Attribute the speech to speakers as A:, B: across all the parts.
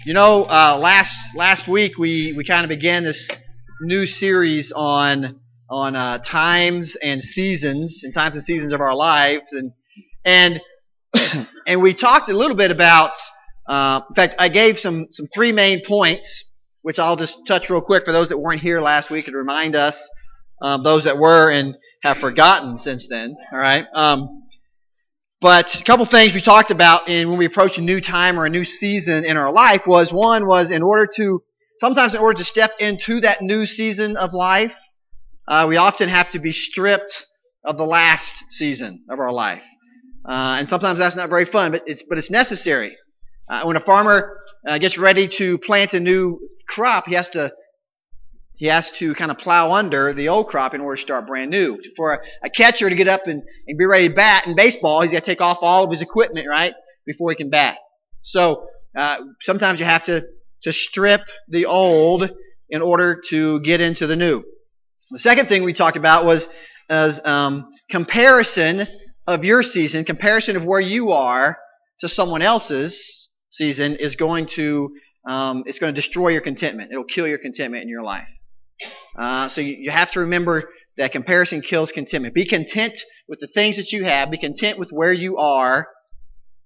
A: Last week we kind of began this new series on times and seasons of our lives, and and we talked a little bit about. In fact, I gave some three main points, which I'll just touch real quick for those that weren't here last week and remind us, those that were and have forgotten since then. All right. But a couple things we talked about when we approach a new time or a new season in our life was in order to step into that new season of life, we often have to be stripped of the last season of our life. And sometimes that's not very fun, but it's necessary. When a farmer gets ready to plant a new crop, he has to kind of plow under the old crop in order to start brand new. For a catcher to get up and be ready to bat in baseball, he's got to take off all of his equipment, right, before he can bat. So sometimes you have to strip the old in order to get into the new. The second thing we talked about was comparison of your season, comparison of where you are to someone else's season is going to destroy your contentment. It'll kill your contentment in your life. So you have to remember that comparison kills contentment. Be content with the things that you have. Be content with where you are.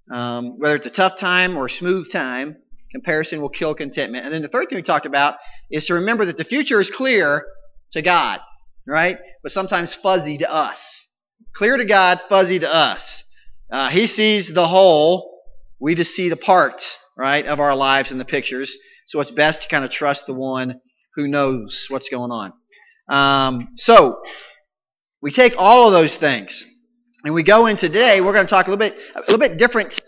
A: Whether it's a tough time or a smooth time, comparison will kill contentment. And then the third thing we talked about is to remember that the future is clear to God, right? But sometimes fuzzy to us. Clear to God, fuzzy to us. He sees the whole. We just see the part, right, of our lives in the pictures. So it's best to kind of trust the one who knows what's going on. So we take all of those things and we go in today. We're going to talk a little bit different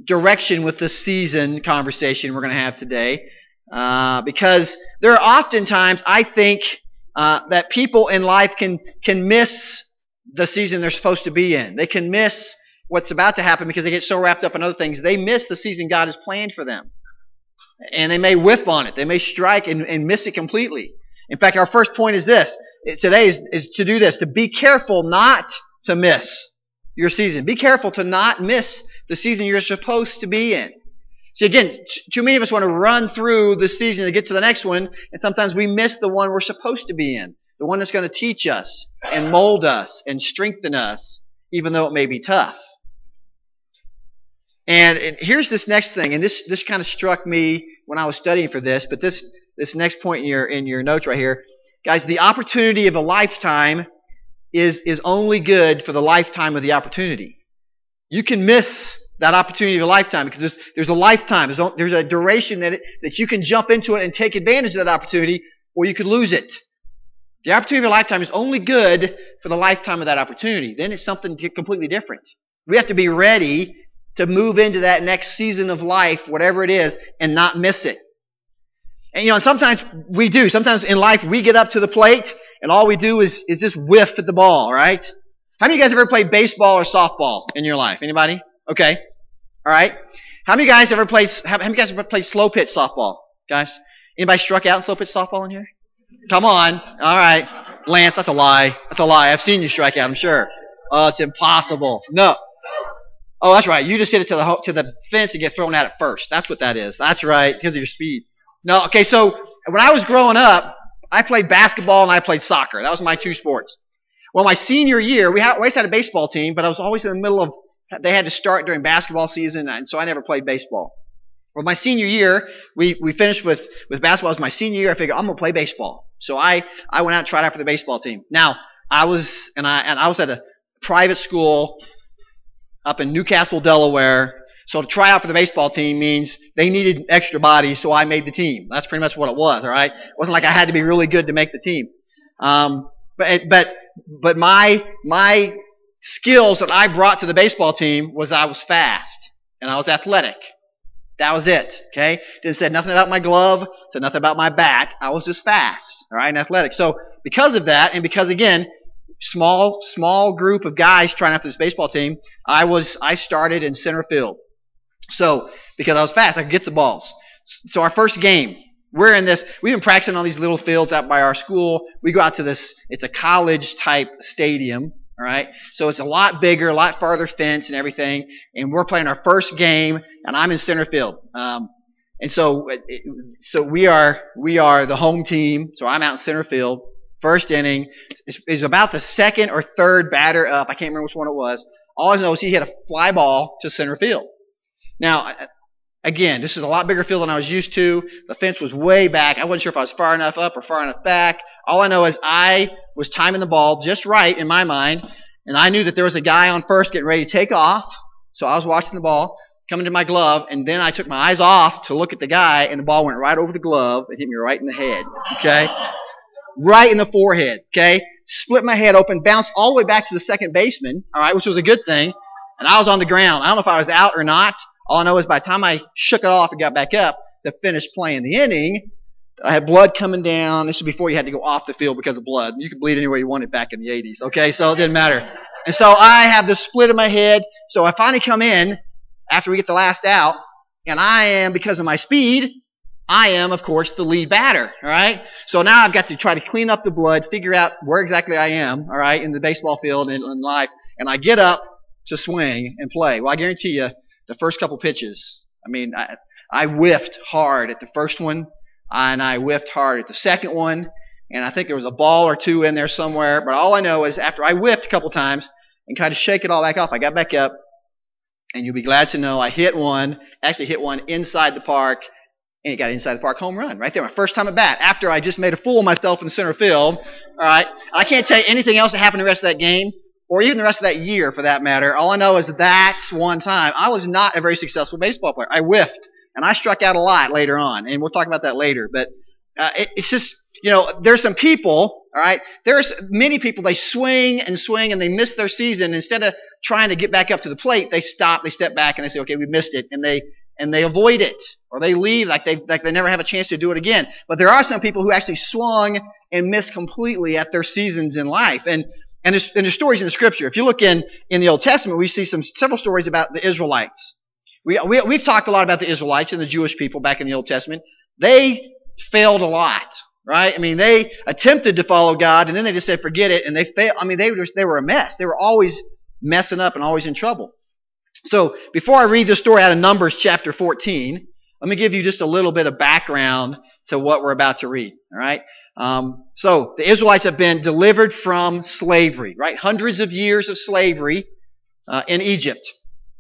A: direction with the season conversation we're going to have today, because there are oftentimes, I think, that people in life can miss the season they're supposed to be in. They can miss what's about to happen because they get so wrapped up in other things. They miss the season God has planned for them. And they may whiff on it. They may strike and miss it completely. In fact, our first point is this. Today is to do this, to be careful not to miss your season. Be careful to not miss the season you're supposed to be in. See, again, too many of us want to run through the season to get to the next one, and sometimes we miss the one we're supposed to be in, the one that's going to teach us and mold us and strengthen us, even though it may be tough. And here's this next thing, and this kind of struck me when I was studying for this, but this next point in your notes right here, guys, the opportunity of a lifetime is only good for the lifetime of the opportunity. You can miss that opportunity of a lifetime because there's a lifetime, there's a duration that you can jump into it and take advantage of that opportunity, or you could lose it. The opportunity of a lifetime is only good for the lifetime of that opportunity. Then it's something completely different. We have to be ready to move into that next season of life, whatever it is, and not miss it. And sometimes we do. Sometimes in life we get up to the plate and all we do is just whiff at the ball, right? How many of you guys have ever played baseball or softball in your life? Anybody? Okay. All right. How many guys ever played slow pitch softball? Guys? Anybody struck out in slow pitch softball in here? Come on. All right. Lance, that's a lie. That's a lie. I've seen you strike out, I'm sure. Oh, it's impossible. No. Oh, that's right. You just hit it to the fence and get thrown at it first. That's what that is. That's right, because of your speed. No, okay, so when I was growing up, I played basketball and I played soccer. That was my two sports. Well, my senior year, we always had a baseball team, but I was always in the middle of, they had to start during basketball season, and so I never played baseball. Well, my senior year, we finished with basketball. It was my senior year. I figured I'm going to play baseball. So I went out and tried out for the baseball team. Now, I was at a private school up in Newcastle, Delaware. So to try out for the baseball team means they needed extra bodies, so I made the team. That's pretty much what it was, all right? It wasn't like I had to be really good to make the team. But my skills that I brought to the baseball team was I was fast and I was athletic. That was it, okay? Didn't say nothing about my glove, said nothing about my bat. I was just fast, all right, and athletic. So because of that, and because, again, small group of guys trying out for this baseball team, I started in center field. So because I was fast, I could get the balls. So our first game, we've been practicing on these little fields out by our school. We go out to this, it's a college type stadium, all right? So it's a lot bigger, a lot farther fence and everything. And we're playing our first game, and I'm in center field. And so we are the home team. So I'm out in center field. First inning is about the second or third batter up. I can't remember which one it was. All I know is he hit a fly ball to center field. Now, again, this is a lot bigger field than I was used to. The fence was way back. I wasn't sure if I was far enough up or far enough back. All I know is I was timing the ball just right in my mind, and I knew that there was a guy on first getting ready to take off. So I was watching the ball coming to my glove, and then I took my eyes off to look at the guy, and the ball went right over the glove and hit me right in the head. Okay? Right in the forehead. Okay? Split my head open, bounced all the way back to the second baseman, all right, which was a good thing, and I was on the ground. I don't know if I was out or not. All I know is by the time I shook it off and got back up to finish playing the inning, I had blood coming down. This was before you had to go off the field because of blood. You could bleed anywhere you wanted back in the 80s, okay? So it didn't matter. And so I have this split in my head. So I finally come in after we get the last out, and I am, because of my speed, I am, of course, the lead batter, all right? So now I've got to try to clean up the blood, figure out where exactly I am, all right, in the baseball field and in life, and I get up to swing and play. Well, I guarantee you, the first couple pitches, I mean, I whiffed hard at the first one, and I whiffed hard at the second one, and I think there was a ball or two in there somewhere, but all I know is after I whiffed a couple times and kind of shake it all back off, I got back up, and you'll be glad to know I hit one inside the park, and it got inside the park home run right there. My first time at bat after I just made a fool of myself in center field. All right. I can't tell you anything else that happened the rest of that game or even the rest of that year for that matter. All I know is that's one time. I was not a very successful baseball player. I whiffed, and I struck out a lot later on, and we'll talk about that later. But it's just, there's some people, all right, there's many people, they swing, and they miss their season. Instead of trying to get back up to the plate, they stop, they step back, and they say, okay, we missed it, and they avoid it, or they leave like they never have a chance to do it again. But there are some people who actually swung and missed completely at their seasons in life. And there's stories in the Scripture. If you look in the Old Testament, we see several stories about the Israelites. We've talked a lot about the Israelites and the Jewish people back in the Old Testament. They failed a lot, right? I mean, they attempted to follow God, and then they just said, forget it, and they failed. I mean, they were a mess. They were always messing up and always in trouble. So before I read this story out of Numbers chapter 14, let me give you just a little bit of background to what we're about to read. All right. So the Israelites have been delivered from slavery, right? Hundreds of years of slavery in Egypt.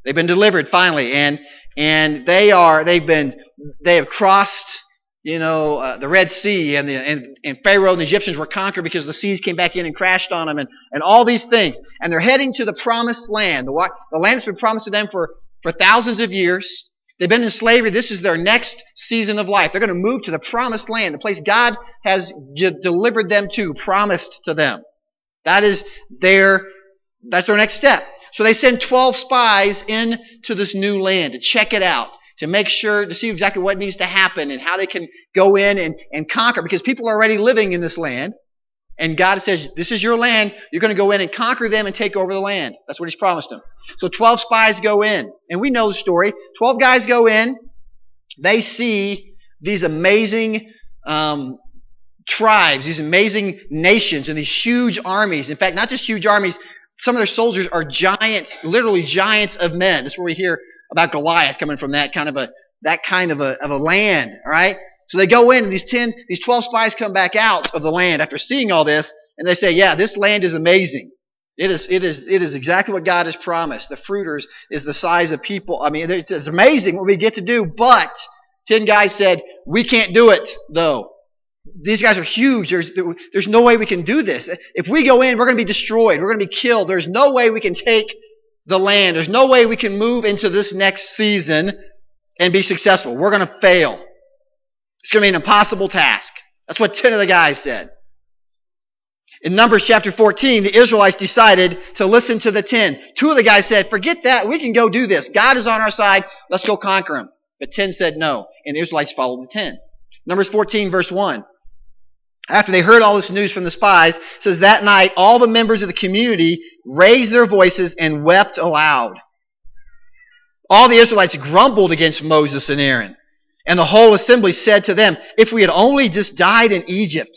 A: They've been delivered finally, and they have crossed, the Red Sea, and Pharaoh and the Egyptians were conquered because the seas came back in and crashed on them, and all these things. And they're heading to the promised land, the land that's been promised to them for thousands of years. They've been in slavery. This is their next season of life. They're going to move to the promised land, the place God has delivered them to, promised to them. That's their next step. So they send 12 spies into this new land to check it out, to make sure, to see exactly what needs to happen and how they can go in and conquer, because people are already living in this land. And God says, this is your land. You're going to go in and conquer them and take over the land. That's what He's promised them. So 12 spies go in. And we know the story. 12 guys go in. They see these amazing tribes, these amazing nations, and these huge armies. In fact, not just huge armies. Some of their soldiers are giants, literally giants of men. That's where we hear about Goliath coming from that kind of a land. All right. So they go in, and these 12 spies come back out of the land after seeing all this, and they say, yeah, this land is amazing. It is exactly what God has promised. The fruit is the size of people. I mean, it's amazing what we get to do, but 10 guys said, we can't do it, though. These guys are huge. There's no way we can do this. If we go in, we're going to be destroyed. We're going to be killed. There's no way we can take the land. There's no way we can move into this next season and be successful. We're going to fail. It's going to be an impossible task. That's what 10 of the guys said. In Numbers chapter 14, the Israelites decided to listen to the 10. 2 of the guys said, forget that. We can go do this. God is on our side. Let's go conquer Him. But 10 said no. And the Israelites followed the 10. Numbers 14, verse 1. After they heard all this news from the spies, it says, that night all the members of the community raised their voices and wept aloud. All the Israelites grumbled against Moses and Aaron. And the whole assembly said to them, if we had only just died in Egypt,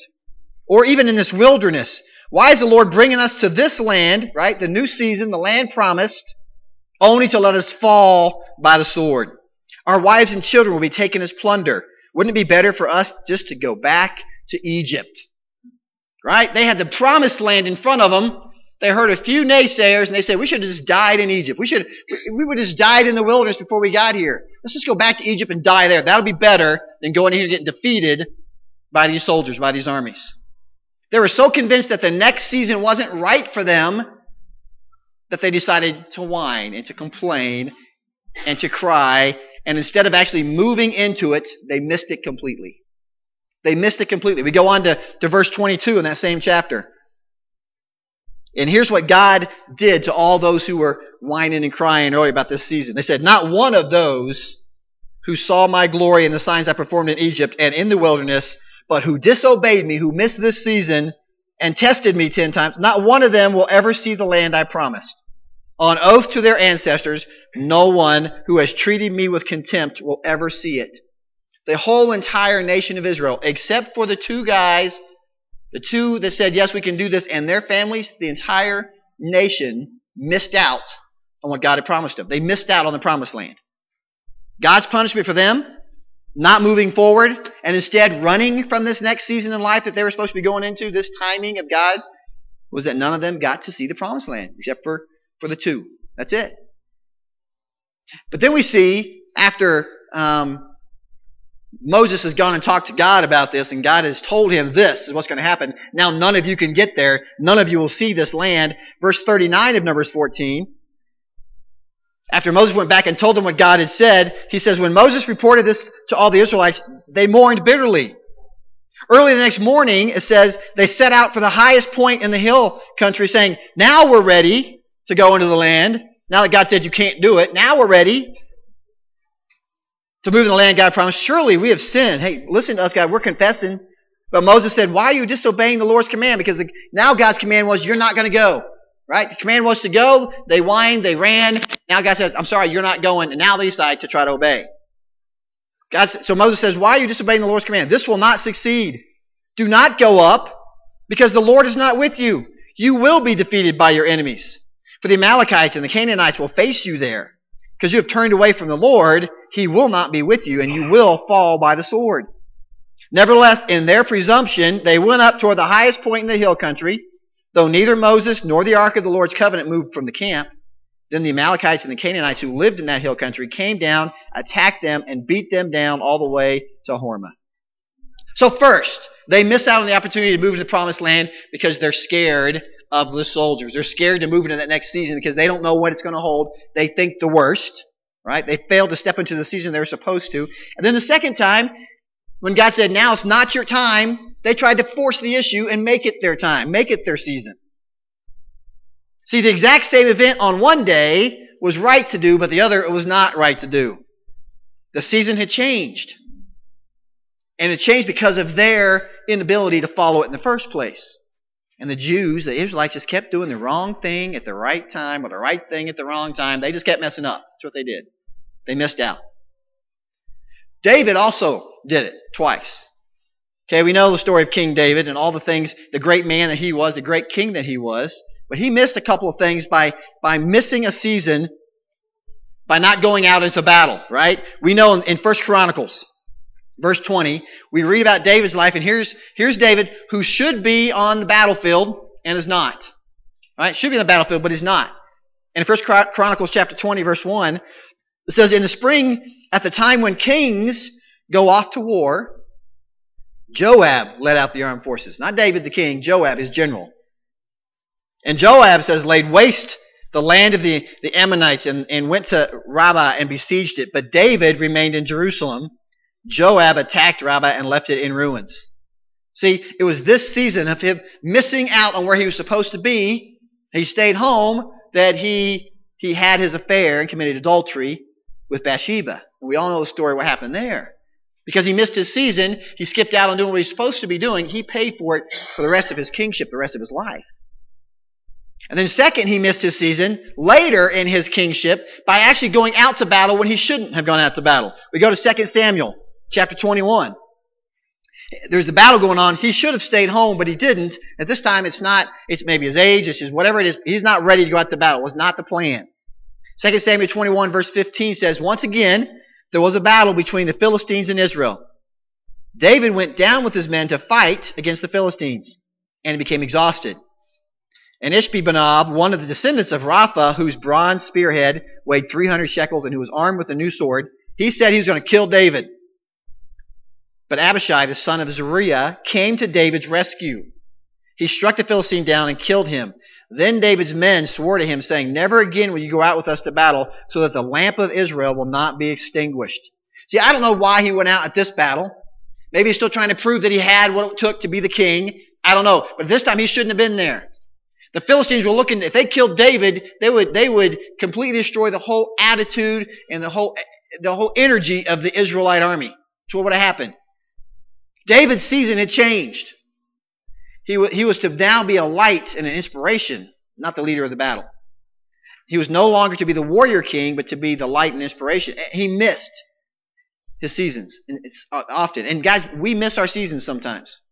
A: or even in this wilderness, why is the Lord bringing us to this land, right, the new season, the land promised, only to let us fall by the sword? Our wives and children will be taken as plunder. Wouldn't it be better for us just to go back to Egypt? Right? They had the promised land in front of them. They heard a few naysayers, and they said, we should have just died in Egypt. We would have just died in the wilderness before we got here. Let's just go back to Egypt and die there. That'll be better than going here and getting defeated by these soldiers, by these armies. They were so convinced that the next season wasn't right for them that they decided to whine and to complain and to cry. And instead of actually moving into it, they missed it completely. They missed it completely. We go on to verse 22 in that same chapter. And here's what God did to all those who were whining and crying earlier about this season. They said, not one of those who saw my glory and the signs I performed in Egypt and in the wilderness, but who disobeyed me, who missed this season and tested me 10 times, not one of them will ever see the land I promised. On oath to their ancestors, no one who has treated me with contempt will ever see it. The whole entire nation of Israel, except for the two guys, the two that said, yes, we can do this, and their families, the entire nation missed out on what God had promised them. They missed out on the promised land. God's punishment for them, not moving forward, and instead running from this next season in life that they were supposed to be going into, this timing of God, was that none of them got to see the promised land, except for the two. That's it. But then we see, after Moses has gone and talked to God about this, and God has told him this is what's going to happen. Now none of you can get there. None of you will see this land. Verse 39 of Numbers 14. After Moses went back and told them what God had said, he says, when Moses reported this to all the Israelites, they mourned bitterly. Early the next morning, it says, they set out for the highest point in the hill country, saying, now we're ready to go into the land. Now that God said you can't do it, now we're ready to move in the land God promised. Surely we have sinned. Hey, listen to us, God. We're confessing. But Moses said, why are you disobeying the Lord's command? Because now God's command was, you're not going to go. Right? The command was to go. They whined. They ran. Now God says, I'm sorry, you're not going. And now they decide to try to obey. So Moses says, why are you disobeying the Lord's command? This will not succeed. Do not go up, because the Lord is not with you. You will be defeated by your enemies. For the Amalekites and the Canaanites will face you there. Because you have turned away from the Lord, He will not be with you, and you will fall by the sword. Nevertheless, in their presumption, they went up toward the highest point in the hill country, though neither Moses nor the ark of the Lord's covenant moved from the camp. Then the Amalekites and the Canaanites who lived in that hill country came down, attacked them, and beat them down all the way to Hormah. So first, they miss out on the opportunity to move to the promised land because they're scared of the soldiers. They're scared to move into that next season because they don't know what it's going to hold. They think the worst, right? They failed to step into the season they were supposed to. And then the second time, when God said, now it's not your time, they tried to force the issue and make it their time, make it their season. See, the exact same event on one day was right to do, but the other it was not right to do. The season had changed. And it changed because of their inability to follow it in the first place. And the Jews, the Israelites, just kept doing the wrong thing at the right time or the right thing at the wrong time. They just kept messing up. That's what they did. They missed out. David also did it twice. Okay, we know the story of King David and all the things, the great man that he was, the great king that he was. But he missed a couple of things by missing a season, by not going out into battle, right? We know in 1 Chronicles, verse 20, we read about David's life, and here's David, who should be on the battlefield and is not. Right? Should be on the battlefield, but is not. And in 1 Chronicles chapter 20, verse 1, it says, in the spring, at the time when kings go off to war, Joab led out the armed forces. Not David the king, Joab, his general. And Joab says, laid waste the land of the Ammonites and went to Rabbah and besieged it. But David remained in Jerusalem. Joab attacked Rabbah and left it in ruins. See, it was this season of him missing out on where he was supposed to be. He stayed home, that he had his affair and committed adultery with Bathsheba. And we all know the story, what happened there. Because he missed his season, he skipped out on doing what he's supposed to be doing. He paid for it for the rest of his kingship, the rest of his life. And then second, he missed his season later in his kingship by actually going out to battle when he shouldn't have gone out to battle. We go to 2 Samuel chapter 21. There's the battle going on. He should have stayed home, but he didn't. At this time, it's maybe his age, it's just whatever it is. He's not ready to go out to battle. It was not the plan. 2 Samuel 21 verse 15 says, once again, there was a battle between the Philistines and Israel. David went down with his men to fight against the Philistines, and he became exhausted. And Ishbi-Benob, one of the descendants of Rapha, whose bronze spearhead weighed 300 shekels and who was armed with a new sword, he said he was going to kill David. But Abishai, the son of Zeruiah, came to David's rescue. He struck the Philistine down and killed him. Then David's men swore to him, saying, "Never again will you go out with us to battle, so that the lamp of Israel will not be extinguished." See, I don't know why he went out at this battle. Maybe he's still trying to prove that he had what it took to be the king. I don't know. But this time he shouldn't have been there. The Philistines were looking, if they killed David, they would completely destroy the whole attitude and the whole energy of the Israelite army. So what would have happened? David's season had changed. He was to now be a light and an inspiration, not the leader of the battle. He was no longer to be the warrior king, but to be the light and inspiration. He missed his seasons. It's often. And guys, we miss our seasons sometimes.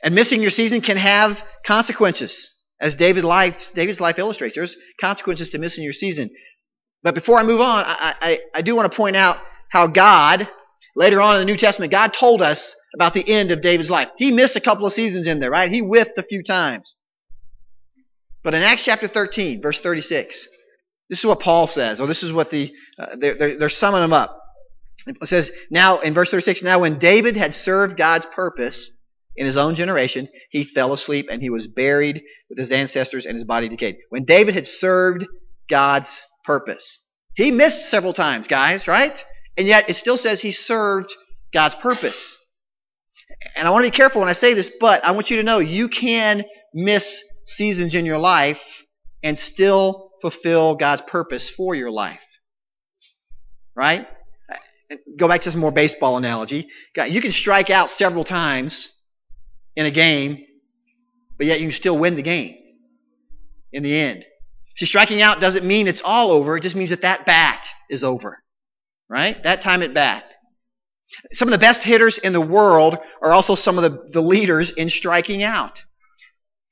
A: And missing your season can have consequences. As David's life illustrates, there's consequences to missing your season. But before I move on, I do want to point out how God, later on in the New Testament, God told us about the end of David's life. He missed a couple of seasons in there, right? He whiffed a few times. But in Acts chapter 13, verse 36, this is what Paul says, or this is what they're summing him up. It says, now, in verse 36, now when David had served God's purpose in his own generation, he fell asleep and he was buried with his ancestors and his body decayed. When David had served God's purpose. He missed several times, guys, right? And yet it still says he served God's purpose. And I want to be careful when I say this, but I want you to know you can miss seasons in your life and still fulfill God's purpose for your life. Right? Go back to some more baseball analogy. You can strike out several times in a game, but yet you can still win the game in the end. See, striking out doesn't mean it's all over. It just means that bat is over. Right? That time at bat. Some of the best hitters in the world are also some of the leaders in striking out.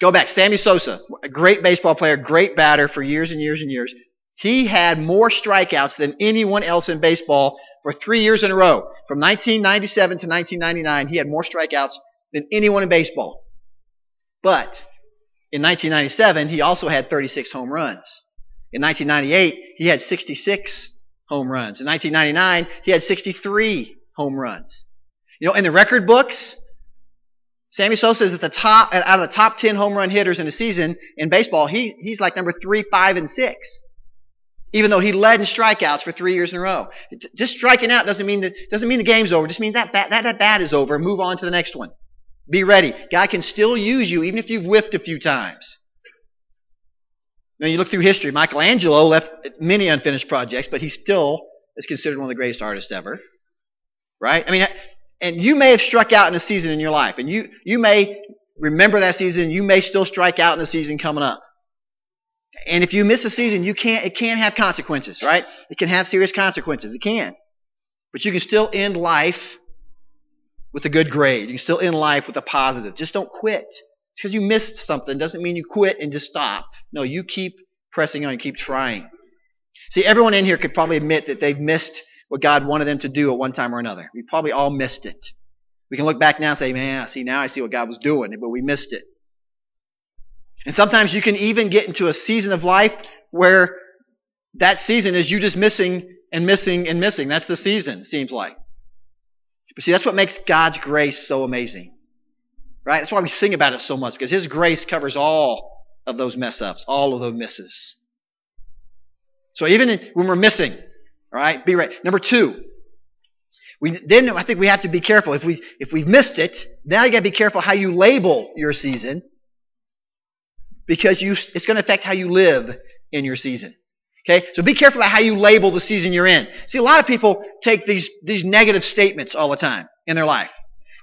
A: Go back. Sammy Sosa, a great baseball player, great batter for years and years and years. He had more strikeouts than anyone else in baseball for 3 years in a row. From 1997 to 1999, he had more strikeouts than anyone in baseball. But in 1997, he also had 36 home runs. In 1998, he had 66 home runs. In 1999, he had 63 home runs. You know, in the record books, Sammy Sosa is at the top, out of the top 10 home run hitters in a season in baseball. He's like number 3, 5, and 6. Even though he led in strikeouts for 3 years in a row. Just striking out doesn't mean the game's over. It just means that bat is over. Move on to the next one. Be ready. God can still use you even if you've whiffed a few times. Now you look through history. Michelangelo left many unfinished projects, but he still is considered one of the greatest artists ever. Right? I mean, and you may have struck out in a season in your life, and you may remember that season. You may still strike out in the season coming up. And if you miss a season, it can have consequences, right? It can have serious consequences. It can. But you can still end life with a good grade. You can still end life with a positive. Just don't quit. Just because you missed something doesn't mean you quit and just stop. No, you keep pressing on. You keep trying. See, everyone in here could probably admit that they've missed what God wanted them to do at one time or another. We probably all missed it. We can look back now and say, man, now I see what God was doing, but we missed it. And sometimes you can even get into a season of life where that season is you just missing and missing and missing. That's the season, it seems like. But see, that's what makes God's grace so amazing. Right? That's why we sing about it so much, because His grace covers all of those mess-ups, all of those misses. So even when we're missing, all right, be right. Number 2, I think we have to be careful. If we've missed it, now you got to be careful how you label your season, because it's going to affect how you live in your season. Okay, so be careful about how you label the season you're in. See, a lot of people take these negative statements all the time in their life,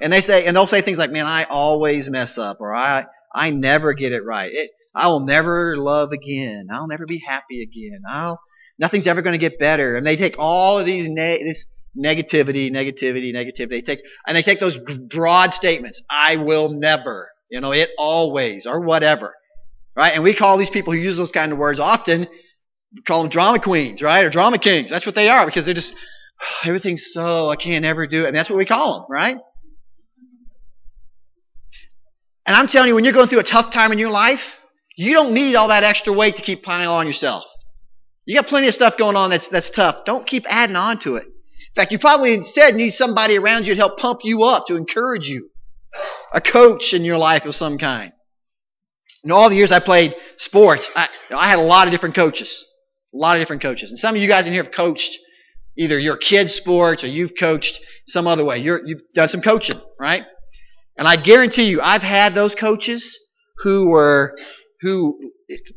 A: and they'll say things like, "Man, I always mess up," or "I never get it right. I will never love again. I'll never be happy again. Nothing's ever going to get better." And they take all of these this negativity. They take those broad statements. "I will never," it always, or whatever, right? And we call these people who use those kind of words often. We call them drama queens, right? Or drama kings. That's what they are, because everything's so, I can't ever do it. And that's what we call them, right? And I'm telling you, when you're going through a tough time in your life, you don't need all that extra weight to keep piling on yourself. You got plenty of stuff going on that's tough. Don't keep adding on to it. In fact, you probably instead need somebody around you to help pump you up, to encourage you. A coach in your life of some kind. In all the years I played sports, I had a lot of different coaches. A lot of different coaches. And some of you guys in here have coached either your kids' sports or you've coached some other way. You've done some coaching, right? And I guarantee you, I've had those coaches who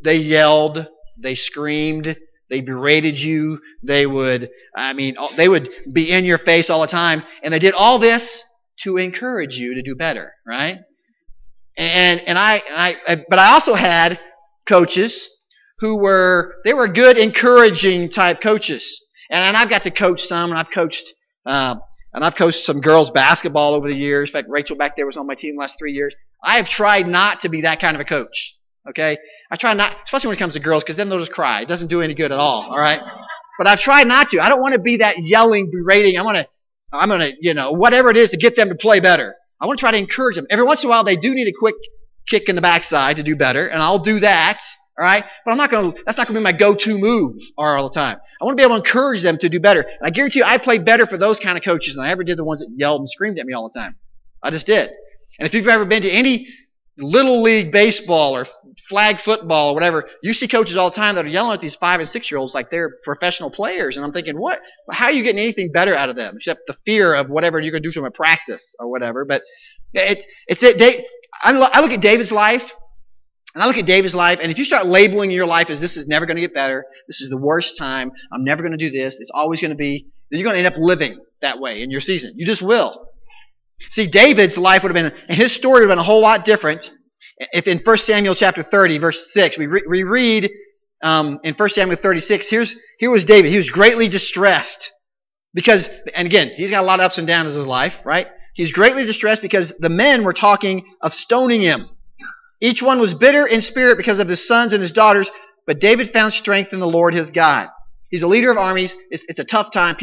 A: they yelled, they screamed, they berated you, they would be in your face all the time, and they did all this to encourage you to do better, right? But I also had coaches who were good, encouraging type coaches, and I've got to coach some, and I've coached some girls basketball over the years. In fact, Rachel back there was on my team the last 3 years. I have tried not to be that kind of a coach. Okay? I try not, especially when it comes to girls, because then they'll just cry. It doesn't do any good at all right? But I've tried not to. I don't want to be that yelling, berating. I'm going to, whatever it is to get them to play better. I want to try to encourage them. Every once in a while, they do need a quick kick in the backside to do better, and I'll do that. All right? But that's not going to be my go-to move all the time. I want to be able to encourage them to do better. And I guarantee you, I played better for those kind of coaches than I ever did the ones that yelled and screamed at me all the time. I just did. And if you've ever been to any little league baseball or flag football or whatever, you see coaches all the time that are yelling at these 5 and 6 year olds like they're professional players. And I'm thinking, what? How are you getting anything better out of them except the fear of whatever you're going to do to them at practice or whatever? But I look at David's life. And I look at David's life, and if you start labeling your life as this is never going to get better, this is the worst time, I'm never going to do this, it's always going to be, then you're going to end up living that way in your season. You just will. See, David's life would have been, and his story would have been a whole lot different if in 1 Samuel chapter 30, verse 6, we read in 1 Samuel 36, here was David. He was greatly distressed because, and again, he's got a lot of ups and downs in his life, right? He's greatly distressed because the men were talking of stoning him. Each one was bitter in spirit because of his sons and his daughters, but David found strength in the Lord his God. He's a leader of armies. It's a tough time.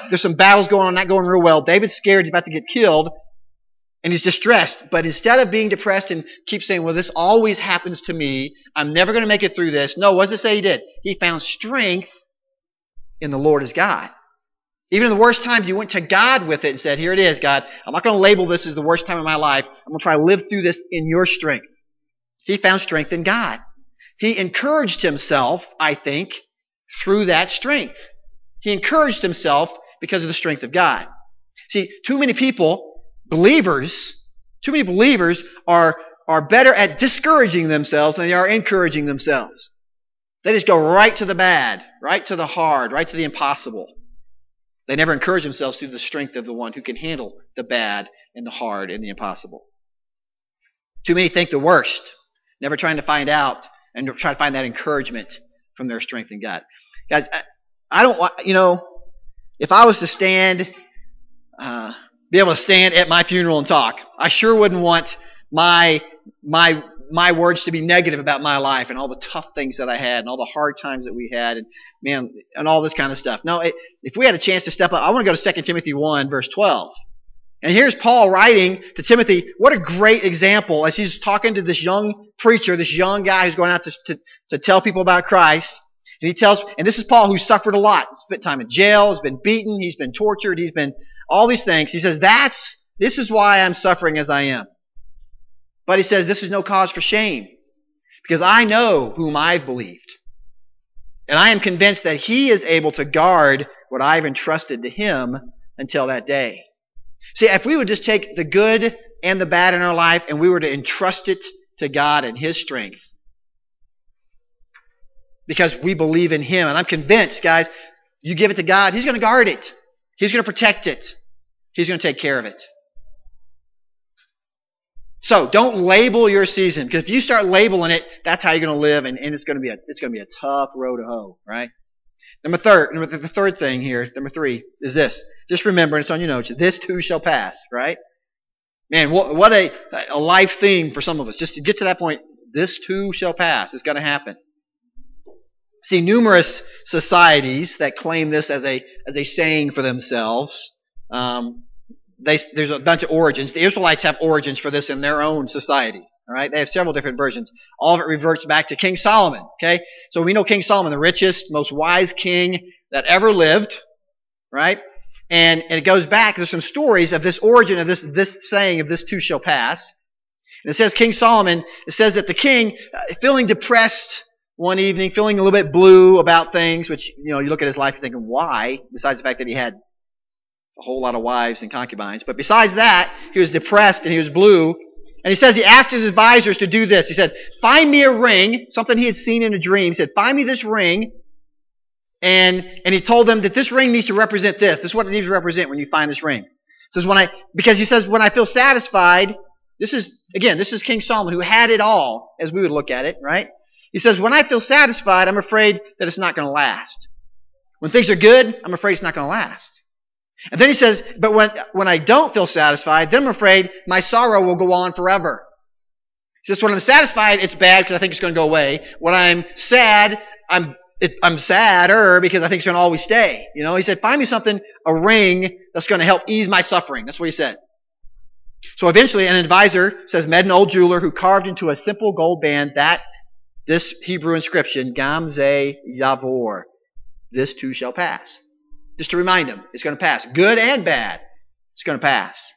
A: There's some battles going on, not going real well. David's scared he's about to get killed, and he's distressed. But instead of being depressed and keep saying, well, this always happens to me, I'm never going to make it through this. No, what does it say he did? He found strength in the Lord his God. Even in the worst times, he went to God with it and said, here it is, God. I'm not going to label this as the worst time of my life. I'm going to try to live through this in your strength. He found strength in God. He encouraged himself, I think, through that strength. He encouraged himself because of the strength of God. See, too many believers are better at discouraging themselves than they are encouraging themselves. They just go right to the bad, right to the hard, right to the impossible. They never encourage themselves through the strength of the one who can handle the bad and the hard and the impossible. Too many think the worst, never trying to find out and try to find that encouragement from their strength in God. Guys, I don't want, if I was to be able to stand at my funeral and talk, I sure wouldn't want my words to be negative about my life and all the tough things that I had and all the hard times that we had and all this kind of stuff. No, if we had a chance to step up, I want to go to 2 Timothy 1, verse 12. And here's Paul writing to Timothy. What a great example as he's talking to this young preacher, this young guy who's going out to tell people about Christ. And this is Paul who suffered a lot. He's spent time in jail, he's been beaten, he's been tortured, he's been all these things. He says, this is why I'm suffering as I am. But he says, this is no cause for shame, because I know whom I've believed. And I am convinced that he is able to guard what I've entrusted to him until that day. See, if we would just take the good and the bad in our life and we were to entrust it to God and his strength, because we believe in him. And I'm convinced, guys, you give it to God, he's going to guard it. He's going to protect it. He's going to take care of it. So don't label your season, because if you start labeling it, that's how you're going to live, and it's going to be a tough road to hoe, right? The third thing here, number 3, is this. Just remember, and it's on your notes, this too shall pass, right? Man, what a life theme for some of us. Just to get to that point, this too shall pass. It's going to happen. See, numerous societies that claim this as a saying for themselves. There's a bunch of origins. The Israelites have origins for this in their own society. All right, they have several different versions. All of it reverts back to King Solomon. Okay, so we know King Solomon, the richest, most wise king that ever lived. Right, and it goes back. There's some stories of this origin of this saying of this too shall pass. And it says King Solomon. It says that the king, feeling depressed one evening, feeling a little bit blue about things, which you look at his life, you're thinking why? Besides the fact that he had a whole lot of wives and concubines, but besides that, he was depressed and he was blue. And he says he asked his advisors to do this. He said, find me a ring, something he had seen in a dream. He said, find me this ring. And he told them that this ring needs to represent this. This is what it needs to represent when you find this ring. He says, because he says, when I feel satisfied, this is King Solomon who had it all, as we would look at it, right? He says, when I feel satisfied, I'm afraid that it's not going to last. When things are good, I'm afraid it's not going to last. And then he says, but when I don't feel satisfied, then I'm afraid my sorrow will go on forever. He says, when I'm satisfied, it's bad because I think it's going to go away. When I'm sad, I'm sadder because I think it's going to always stay. He said, find me something, a ring that's going to help ease my suffering. That's what he said. So eventually an advisor says, met an old jeweler who carved into a simple gold band this Hebrew inscription, Gam Ze Yavor, this too shall pass. Just to remind him, it's going to pass. Good and bad, it's going to pass.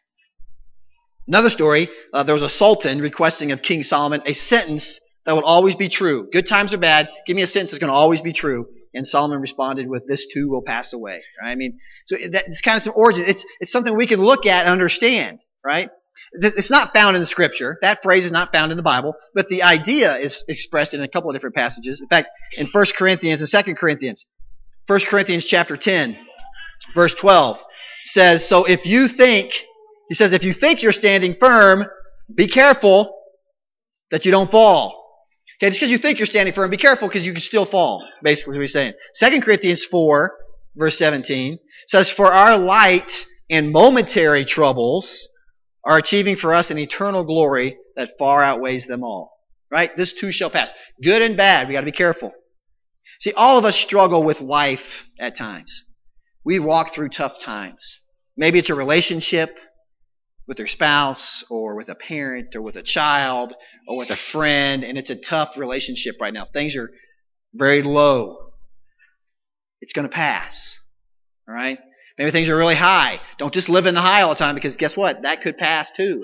A: Another story, there was a sultan requesting of King Solomon a sentence that would always be true. Good times or bad, give me a sentence that's going to always be true. And Solomon responded with, this too will pass away. Right? So it's kind of some origin. It's something we can look at and understand. Right? It's not found in the Scripture. That phrase is not found in the Bible. But the idea is expressed in a couple of different passages. In fact, in 1 Corinthians and 2 Corinthians. 1 Corinthians chapter 10. Verse 12 says, so if you think you're standing firm, be careful that you don't fall. Okay, just because you think you're standing firm, be careful because you can still fall, basically is what he's saying. 2 Corinthians 4, verse 17 says, for our light and momentary troubles are achieving for us an eternal glory that far outweighs them all. Right? This too shall pass. Good and bad, we got to be careful. See, all of us struggle with life at times. We walk through tough times. Maybe it's a relationship with your spouse or with a parent or with a child or with a friend, and it's a tough relationship right now. Things are very low. It's going to pass. All right? Maybe things are really high. Don't just live in the high all the time because guess what? That could pass too.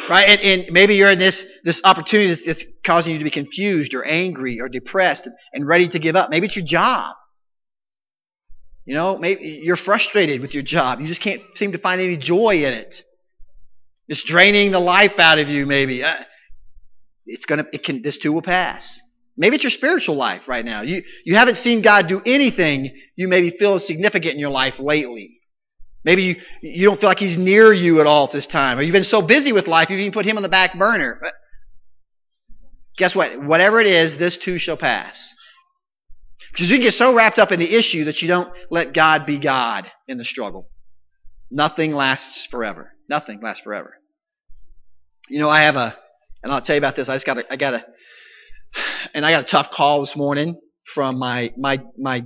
A: Right? And maybe you're in this opportunity that's causing you to be confused or angry or depressed and ready to give up. Maybe it's your job. Maybe you're frustrated with your job. You just can't seem to find any joy in it. It's draining the life out of you, maybe. This too will pass. Maybe it's your spiritual life right now. You haven't seen God do anything you maybe feel is significant in your life lately. Maybe you don't feel like He's near you at all at this time. Or you've been so busy with life, you've even put Him on the back burner. But guess what? Whatever it is, this too shall pass. Because you can get so wrapped up in the issue that you don't let God be God in the struggle. Nothing lasts forever. Nothing lasts forever. And I'll tell you about this. I got a tough call this morning from my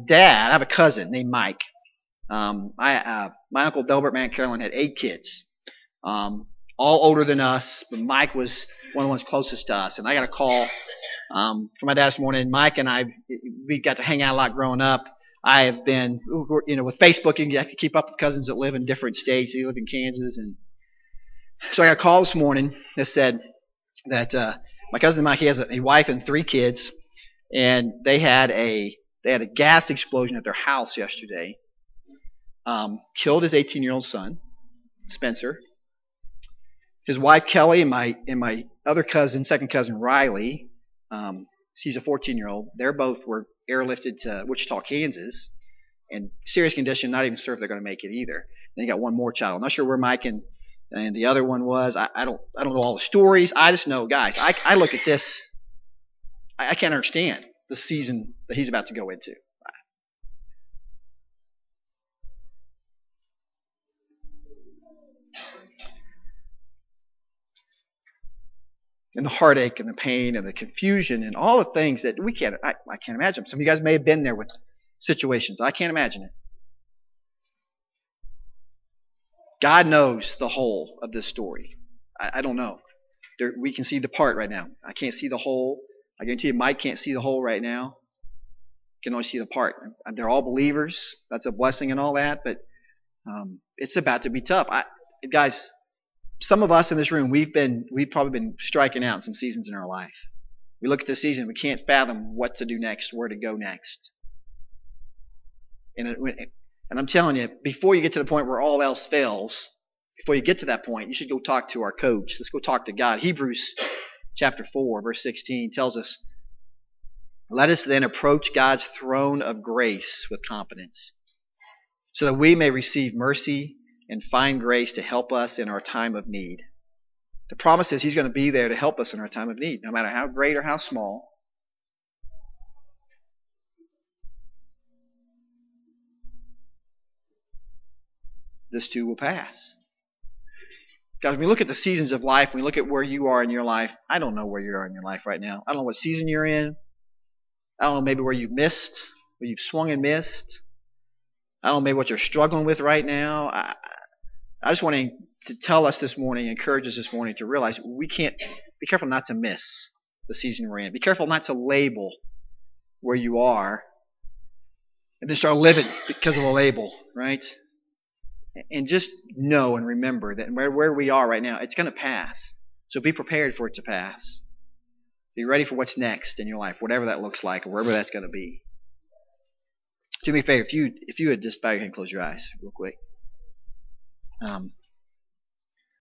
A: dad. I have a cousin named Mike. My uncle Delbert, man, Carolyn had 8 kids, all older than us. But Mike was one of the ones closest to us. And I got a call from my dad this morning. Mike and I, we got to hang out a lot growing up. I have been, with Facebook, you can keep up with cousins that live in different states. They live in Kansas, and so I got a call this morning that said that my cousin Mike, he has a wife and 3 kids, and they had a gas explosion at their house yesterday. Killed his 18-year-old son, Spencer. His wife Kelly and my other cousin, second cousin Riley. She's a 14-year-old. Were airlifted to Wichita, Kansas, in serious condition. Not even sure if they're going to make it either. Then you got one more child. I'm not sure where Mike and the other one was. I don't know all the stories. I just know, guys. I look at this. I can't understand the season that he's about to go into. And the heartache and the pain and the confusion and all the things that I can't imagine. Some of you guys may have been there with situations. I can't imagine it. God knows the whole of this story. I don't know. We can see the part right now. I can't see the whole. I guarantee you Mike can't see the whole right now. Can only see the part. They're all believers. That's a blessing and all that, but it's about to be tough. Guys, some of us in this room, we've probably been striking out in some seasons in our life. We look at this season, we can't fathom what to do next, where to go next. And I'm telling you, before you get to the point where all else fails, before you get to that point, you should go talk to our coach. Let's go talk to God. Hebrews chapter 4, verse 16 tells us, "Let us then approach God's throne of grace with confidence, so that we may receive mercy and find grace to help us in our time of need." The promise is He's going to be there to help us in our time of need, no matter how great or how small. This too will pass. Guys, when we look at the seasons of life, when we look at where you are in your life, I don't know where you are in your life right now. I don't know what season you're in. I don't know maybe where you've missed, where you've swung and missed. I don't know maybe what you're struggling with right now. I just want to tell us this morning, encourage us this morning to realize we can't, be careful not to miss the season we're in. Be careful not to label where you are and then start living because of a label, right? And just know and remember that where we are right now, it's going to pass. So be prepared for it to pass. Be ready for what's next in your life, whatever that looks like or wherever that's going to be. Do me a favor, if you would just bow your head and close your eyes real quick.